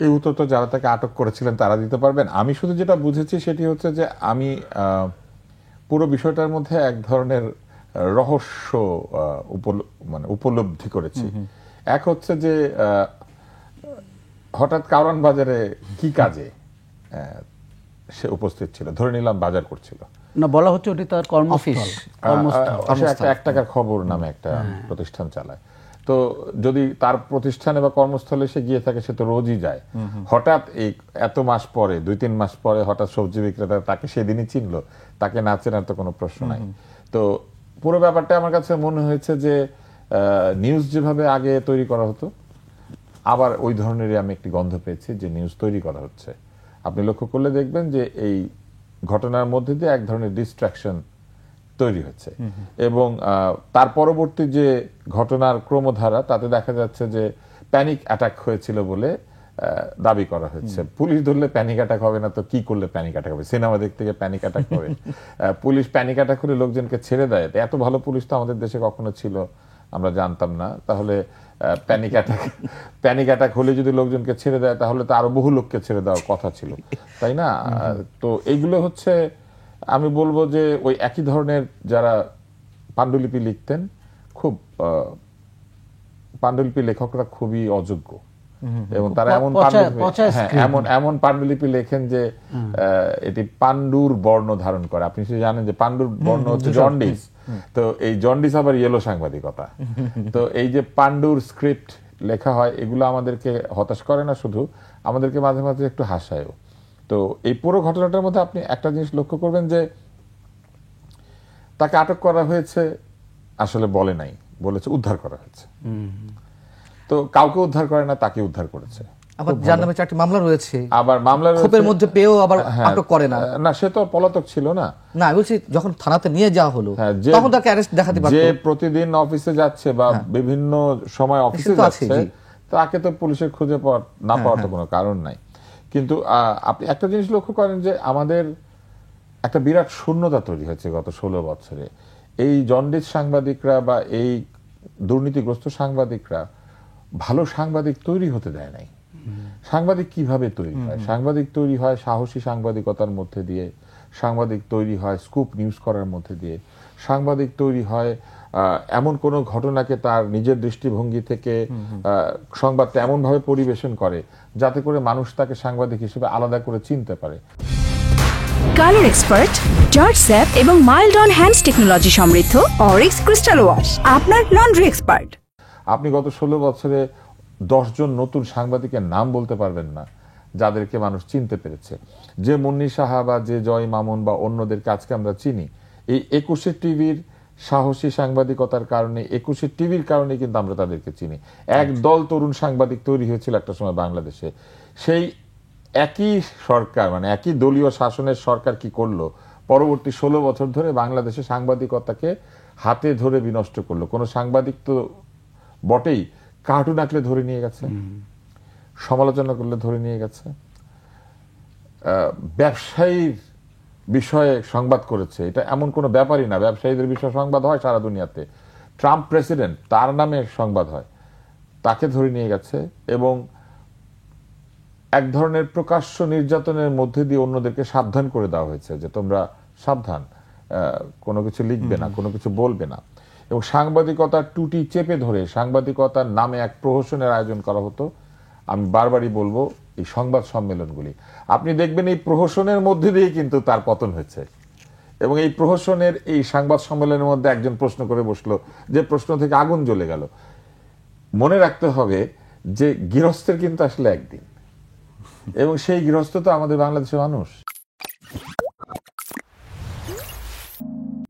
এই উত্তর তো যারা তাকে আটক করেছিলেন তারা দিতে পারবেন। আমি শুধু যেটা বুঝেছি সেটি হচ্ছে যে আমি পুরো বিষয়টার মধ্যে এক ধরনের রহস্য মানে উপলব্ধি করেছি। এক হচ্ছে যে হঠাৎ কারওয়ান বাজারে কি কাজে সে উপস্থিত ছিল, ধরে নিলাম বাজার করছিল না, বলা হচ্ছে ওটি তার কর্মস্থল, এক টাকার খবর নামে একটা প্রতিষ্ঠান চালায়। তো যদি তার প্রতিষ্ঠানে বা কর্মস্থলে সে গিয়ে থাকে, সে তো রোজই যায়। হঠাৎ এই এত মাস পরে, 2-3 মাস পরে হঠাৎ সবজি বিক্রেতা তাকে সেদিনই চিনলো, তাকে না চেনার তো কোনো প্রশ্ন নাই। তো পুরো ব্যাপারটা আমার কাছে মনে হয়েছে যে নিউজ যেভাবে আগে তৈরি করা হতো, আবার ওই ধরনেরই আমি একটি গন্ধ পেয়েছি যে নিউজ তৈরি করা হচ্ছে। আপনি লক্ষ্য করলে দেখবেন যে এই ঘটনার মধ্যে দিয়ে এক ধরনের ডিস্ট্রাকশন তৈরি হচ্ছে, এবং তার পরবর্তী যে ঘটনার ক্রমধারা তাতে দেখা যাচ্ছে যে প্যানিক অ্যাটাক হয়েছিল বলে দাবি করা হচ্ছে। পুলিশ ধরলে প্যানিক অ্যাটাক হবে না তো কি করলে প্যানিক অ্যাটাক হবে? সিনেমা দেখতে গিয়ে প্যানিক অ্যাটাক হবে? পুলিশ প্যানিক অ্যাটাক করে লোকজনকে ছেড়ে দেয়, এত ভালো পুলিশ তো আমাদের দেশে কখনো ছিল আমরা জানতাম না। তাহলে প্যানিক অ্যাটাক হলে যদি লোকজনকে ছেড়ে দেয় তাহলে তো আরো বহু লোককে ছেড়ে দেওয়ার কথা ছিল, তাই না? তো এইগুলো হচ্ছে, আমি বলবো যে ওই একই ধরনের যারা পাণ্ডুলিপি লিখতেন, খুব পাণ্ডুলিপি লেখকরা খুবই অযোগ্য, এবং তারা এমন পাণ্ডুলিপি লেখেন যে এটি পাণ্ডুর বর্ণ ধারণ করে। আপনি জানেন যে পাণ্ডুর বর্ণ হচ্ছে জন্ডিস, তো এই জন্ডিস আবার ইয়েলো সাংবাদিকতা। তো এই যে পাণ্ডুর স্ক্রিপ্ট লেখা হয়, এগুলো আমাদেরকে হতাশ করে না, শুধু আমাদেরকে মাঝে মাঝে একটু হাসায়ও। তো এই পুরো ঘটনাটার মধ্যে আপনি একটা জিনিস লক্ষ্য করবেন যে তাকে আটক করা হয়েছে আসলে বলে নাই, বলেছে উদ্ধার করা হয়েছে। তো কাউকে উদ্ধার করে না, তাকে উদ্ধার করেছে। আবার যার নামে 4টি মামলা রয়েছে, আবার মামলা ক্ষোভের মধ্যে পেয়েও আবার আটক করে না। না, সে তো পলাতক ছিল না। না, আমি বলছি যখন থানাতে নিয়ে যাওয়া হলো তখন তাকে অ্যারেস্ট দেখাতে পারতো। যে প্রতিদিন অফিসে যাচ্ছে বা বিভিন্ন সময় অফিসে যাচ্ছে, তাকে তো পুলিশের খুঁজে না পাওয়ার তো কোনো কারণ নাই। কিন্তু আপনি একটা জিনিস লক্ষ্য করেন যে আমাদের একটা বিরাট শূন্যতা তৈরি হয়েছে গত 16 বছরে। এই জন্ডিস সাংবাদিকরা বা এই দুর্নীতিগ্রস্ত সাংবাদিকরা ভালো সাংবাদিক তৈরি হতে দেয় নাই। সাংবাদিক কিভাবে তৈরি হয়? সাংবাদিক তৈরি হয় সাহসী সাংবাদিকতার মধ্যে দিয়ে, সাংবাদিক তৈরি হয় স্কুপ নিউজ করার মধ্যে দিয়ে, সাংবাদিক তৈরি হয় এমন কোনো ঘটনাকে তার নিজের দৃষ্টিভঙ্গি থেকে সংবাদটা এমনভাবে পরিবেশন করে যাতে করে মানুষ তাকে সাংবাদিক হিসেবে আলাদা করে চিনতে পারে। কালার এক্সপার্ট, জর্জ স্যাপ এবং মাইল্ড অন হ্যান্ডস টেকনোলজি সমৃদ্ধ অরিক্স ক্রিস্টাল ওয়াশ আপনার লন্ড্রি এক্সপার্ট। আপনি গত 16 বছরে 10 জন নতুন সাংবাদিকের নাম বলতে পারবেন না যাদেরকে মানুষ চিনতে পেরেছে। যে মুন্নি সাহা বা যে জয় মামুন বা অন্যদেরকে আজকে আমরা চিনি, এই 21শে টিভির সাহসী সাংবাদিকতার কারণে, 21শে টিভির কারণে কিন্তু আমরা তাদেরকে চিনি। এক দল তরুণ সাংবাদিক তৈরি হয়েছিল একটা সময় বাংলাদেশে। সেই একই সরকার, মানে একই দলীয় শাসনের সরকার কি করলো, পরবর্তী 16 বছর ধরে বাংলাদেশে সাংবাদিকতাকে হাতে ধরে বিনষ্ট করলো। কোন সাংবাদিক তো বটেই, কার্টুন আঁকলে ধরে নিয়ে গেছে, সমালোচনা করলে ধরে নিয়ে গেছে, ব্যবসায়ীর বিষয়ে সংবাদ করেছে। এটা এমন কোনো ব্যাপারই না, ব্যবসায়ীদের বিষয়ে সংবাদ হয় সারা দুনিয়াতে। ট্রাম্প প্রেসিডেন্ট, তার নামে সংবাদ হয়, তাকে ধরে নিয়ে গেছে। এবং এক ধরনের প্রকাশ্য নির্যাতনের মধ্যে দিয়ে অন্যদেরকে সাবধান করে দেওয়া হয়েছে যে তোমরা সাবধান, কোনো কিছু লিখবে না, কোনো কিছু বলবে না। এবং সাংবাদিকতার টুটি চেপে ধরে সাংবাদিকতার নামে এক প্রহসনের আয়োজন করা হতো। আমি বারবারই বলবো, এই সংবাদ সম্মেলনগুলি আপনি দেখবেন এই প্রহসনের মধ্যে দিয়ে কিন্তু তার পতন হয়েছে। এবং এই প্রহসনের এই সংবাদ সম্মেলনের মধ্যে একজন প্রশ্ন করে বসলো, যে প্রশ্ন থেকে আগুন জ্বলে গেল। মনে রাখতে হবে যে গৃহস্থের কিন্তু আসলে একদিন, এবং সেই গৃহস্থ তো আমাদের বাংলাদেশের মানুষ।